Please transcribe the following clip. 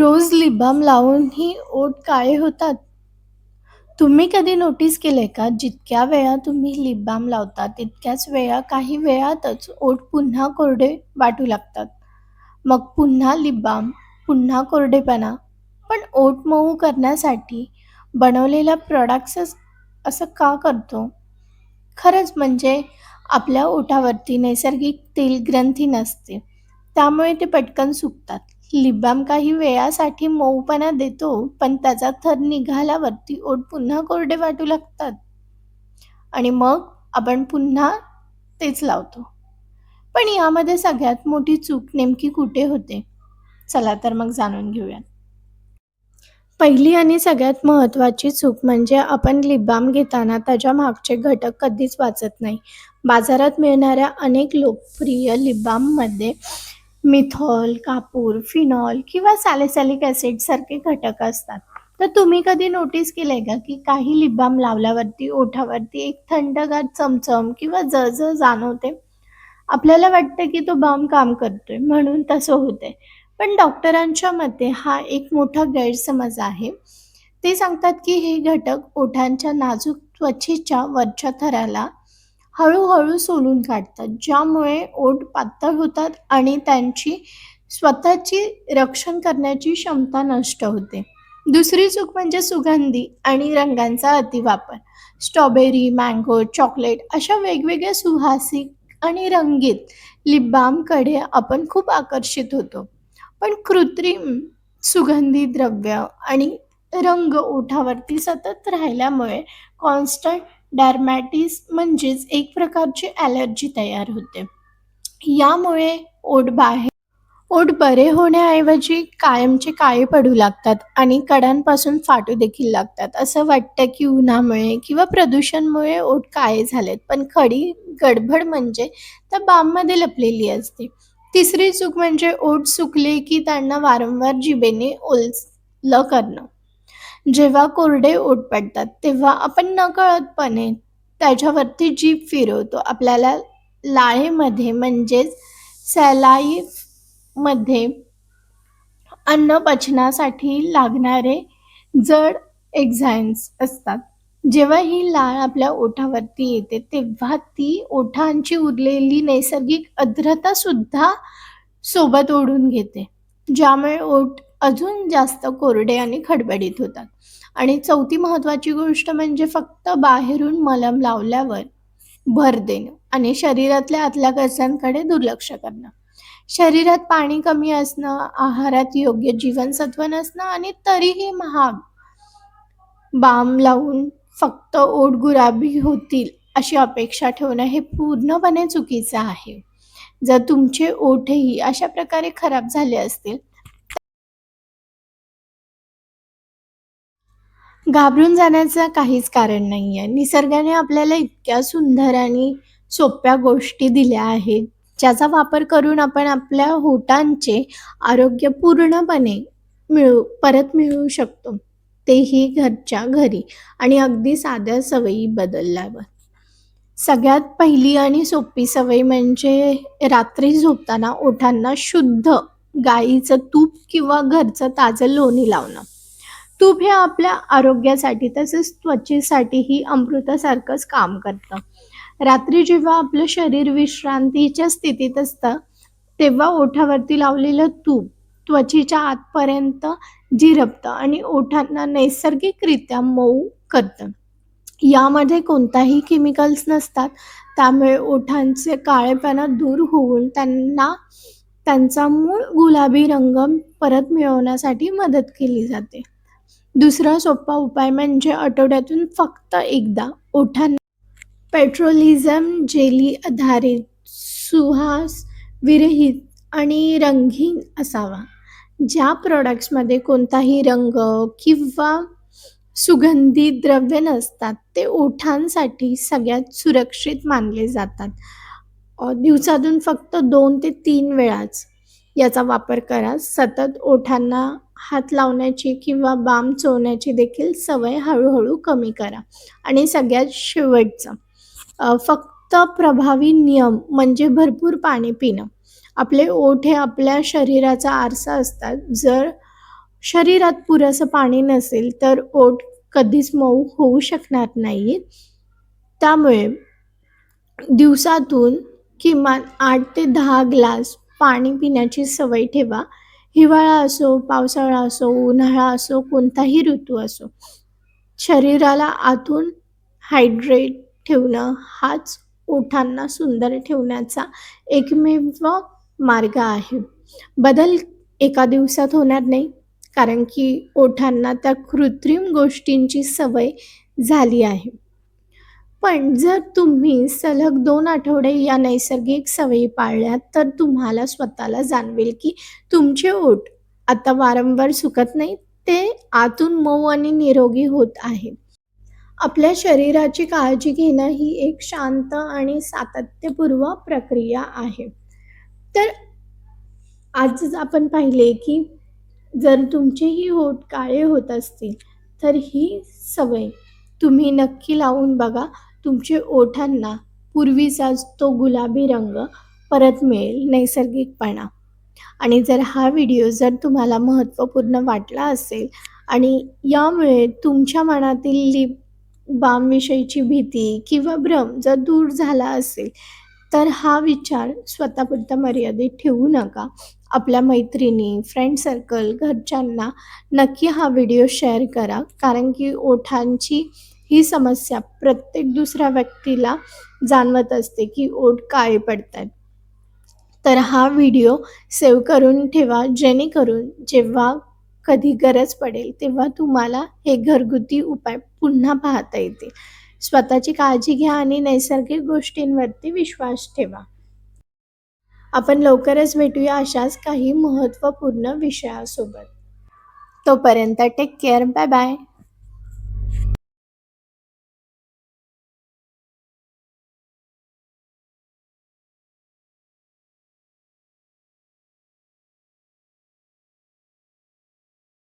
रोज lip balm लावूनही ओठ काळे होतात. तुम्ही कधी नोटीस केलंय का? जितक्या वेळा तुम्ही लिप बाम लावता, तितक्याच वेळा काही वेळातच ओठ पुन्हा कोरडे वाटू लागतात. मग पुन्हा लिप बाम, पुन्हा कोरडेपणा. पण ओठ मऊ करण्यासाठी बनवलेला प्रॉडक्ट्सच असं का करतो? खरंच म्हणजे आपल्या ओठावरती नैसर्गिक तेल ग्रंथी नसते. त्यामुळे ते पटकन सुकतात. लिप बाम काही वेळासाठी मऊपणा देतो, पण त्याचा थर निघाल्यावरती ओठ पुन्हा कोरडे वाटू लागतात आणि मग आपण पुन्हा तेच लावतो. पण यामध्ये सगळ्यात मोठी चूक नेमकी कुठे होते? चला तर मग जाणून घेऊया. पहिली आणि सगळ्यात महत्त्वाची चूक म्हणजे आपण लिप बाम घेताना त्याच्या मागचे घटक कधीच वाचत नाही. बाजारात मिळणाऱ्या अनेक लोकप्रिय लिप बाममध्ये मिथॉल, कापूर, फिनॉल किंवा सॅलिसिलिक ॲसिड सारखे घटक असतात. तर तुम्ही कधी नोटीस केलंय का, की काही लिप बाम लावल्यावरती ओठावरती एक थंडगार चमचम किंवा जळजळ जाणवते? आपल्याला वाटतं की तो बाम काम करतोय म्हणून तसं होतंय. पण डॉक्टरांच्या मते हा एक मोठा गैरसमज आहे. ते सांगतात की हे घटक ओठांच्या नाजूक त्वचेच्या वरच्या थराला हळू-हळू सोलून काढतात, ज्यामुळे ओठ पातळ होतात आणि त्यांची स्वतःची रक्षण करण्याची क्षमता नष्ट होते. दुसरी चूक म्हणजे सुगंधी आणि रंगांचा अतिवापर. स्ट्रॉबेरी, मँगो, चॉकलेट अशा वेगवेगळ्या सुवासिक आणि रंगीत लिप बामकडे आपण खूप आकर्षित होतो. पण कृत्रिम सुगंधी द्रव्य आणि रंग ओठावरती सतत राहिल्यामुळे कॉन्स्टंट डर्मॅटिस म्हणजेच एक प्रकारची ॲलर्जी तयार होते. यामुळे ओठ बरे होण्याऐवजी कायमचे काळे पडू लागतात आणि कडांपासून फाटू देखील लागतात. असं वाटतं की उन्हामुळे किंवा प्रदूषणामुळे ओठ काळे झालेत, पण खरी गडबड म्हणजे त्या बाममध्ये लपलेली असते. तिसरी चूक म्हणजे ओठ सुकले की त्यांना वारंवार जिभेने ओलं करणं. जेव्हा कोरडे ओठ पडतात, तेव्हा आपण नकळतपणे त्याच्यावरती जीभ फिरवतो. आपल्याला लाळेमध्ये म्हणजेच सलाईव्हमध्ये अन्न पचनासाठी लागणारे जड एन्झाईम्स असतात. जेव्हा ही लाळ आपल्या ओठावरती येते, तेव्हा ती ओठांची उरलेली नैसर्गिक आर्द्रता सुद्धा सोबत ओढून घेते, ज्यामुळे ओठ अजून जास्त कोरडे आणि खडबडीत होतात. आणि चौथी महत्त्वाची गोष्ट म्हणजे फक्त बाहेरून मलम लावल्यावर भर देणं आणि शरीरातल्या आतल्या गरजांकडे दुर्लक्ष करणं. शरीरात पाणी कमी असणं, आहारात योग्य जीवनसत्व नसणं आणि तरीही महाग बाम लावून फक्त ओठ गुलाबी होतील अशी अपेक्षा ठेवणं हे पूर्णपणे चुकीचं आहे. जर तुमचे ओठही अशा प्रकारे खराब झाले असतील, घाबरून जाण्याचं काहीच कारण नाहीये. निसर्गाने आपल्याला इतक्या सुंदर आणि सोप्या गोष्टी दिल्या आहेत, ज्याचा वापर करून आपण आपल्या ओठांचे आरोग्य पूर्णपणे परत मिळवू शकतो. तेही घरच्या घरी आणि अगदी साध्या सवयी बदलल्यावर. सगळ्यात पहिली आणि सोपी सवय म्हणजे रात्री झोपताना ओठांना शुद्ध गाईचं तूप किंवा घरचं ताजं लोणी लावणं. तूप हे आपल्या आरोग्यासाठी तसेच त्वचेसाठीही अमृतासारखंच काम करतं. रात्री जेव्हा आपलं शरीर विश्रांतीच्या स्थितीत असतं, तेव्हा ओठावरती लावलेलं तूप त्वचेच्या आतपर्यंत झिरपतं आणि ओठांना नैसर्गिकरित्या मऊ करतं. यामध्ये कोणताही केमिकल्स नसतात. त्यामुळे ओठांचे काळेपणा दूर होऊन त्यांना त्यांचा मूळ गुलाबी रंग परत मिळवण्यासाठी मदत केली जाते. दुसरा सोपा उपाय म्हणजे आठवड्यातून फक्त एकदा ओठांना पेट्रोलिझम जेली आधारित, सुवास विरहित आणि रंगहीन असावा. ज्या प्रॉडक्ट्समध्ये कोणताही रंग किंवा सुगंधी द्रव्य नसतात, ते ओठांसाठी सगळ्यात सुरक्षित मानले जातात. दिवसातून फक्त 2 ते 3 वेळाच याचा वापर करा. सतत ओठांना हात लावण्याची किंवा बाम चोळण्याची देखील सवय हळू कमी करा. आणि सगळ्यात शेवटचं, फक्त प्रभावी नियम म्हणजे भरपूर पाणी पिणं. आपले ओठ हे आपल्या शरीराचा आरसा असतात. जर शरीरात पुरेसं पाणी नसेल तर ओठ कधीच मऊ होऊ शकणार नाहीत. त्यामुळे दिवसातून किमान 8 ते 10 ग्लास पाणी पिण्याची सवय ठेवा. हिवाळा असो, पावसाळा असो, उन्हाळा असो, कोणताही ऋतू असो. शरीराला आतून हायड्रेट ठेवणं हाच ओठांना सुंदर ठेवण्याचा एकमेव मार्ग आहे. बदल एका दिवसात होणार नाही, कारण की ओठांना त्या कृत्रिम गोष्टींची सवय झाली आहे. पण जर तुम्ही सलग 2 आठवडे या नैसर्गिक सवयी पाळल्यात, तर तुम्हाला स्वतःला जाणवेल की तुमचे ओठ आता वारंवार सुकत नाहीत, ते आतून मऊ आणि निरोगी होत आहेत. आपल्या शरीराची काळजी घेणं ही एक शांत आणि सातत्यपूर्ण प्रक्रिया आहे. तर आजच आपण पाहिले की जर तुमचेही ओठ काळे होत असतील, तर ही सवय तुम्ही नक्की लावून बघा. तुमचे ओठांना पूर्वीचाच तो गुलाबी रंग परत मिळेल, नैसर्गिकपणा. आणि जर हा व्हिडिओ जर तुम्हाला महत्त्वपूर्ण वाटला असेल आणि यामुळे तुमच्या मनातील लिप बामविषयीची भीती किंवा भ्रम जर दूर झाला असेल, तर हा विचार स्वतःपुरता मर्यादित ठेवू नका. आपल्या मैत्रिणी, फ्रेंड सर्कल, घरच्यांना नक्की हा व्हिडिओ शेअर करा. कारण की ओठांची ही समस्या प्रत्येक दुसऱ्या व्यक्तीला जाणवत असते की ओठ काळे पडतायत. तर हा व्हिडिओ सेव्ह करून ठेवा, जेणेकरून जेव्हा कधी गरज पडेल, तेव्हा तुम्हाला हे घरगुती उपाय पुन्हा पाहता येतील. स्वतःची काळजी घ्या आणि नैसर्गिक गोष्टींवरती विश्वास ठेवा. आपण लवकरच भेटूया अशाच काही महत्त्वपूर्ण विषयासोबत. तोपर्यंत टेक केअर. Bye bye.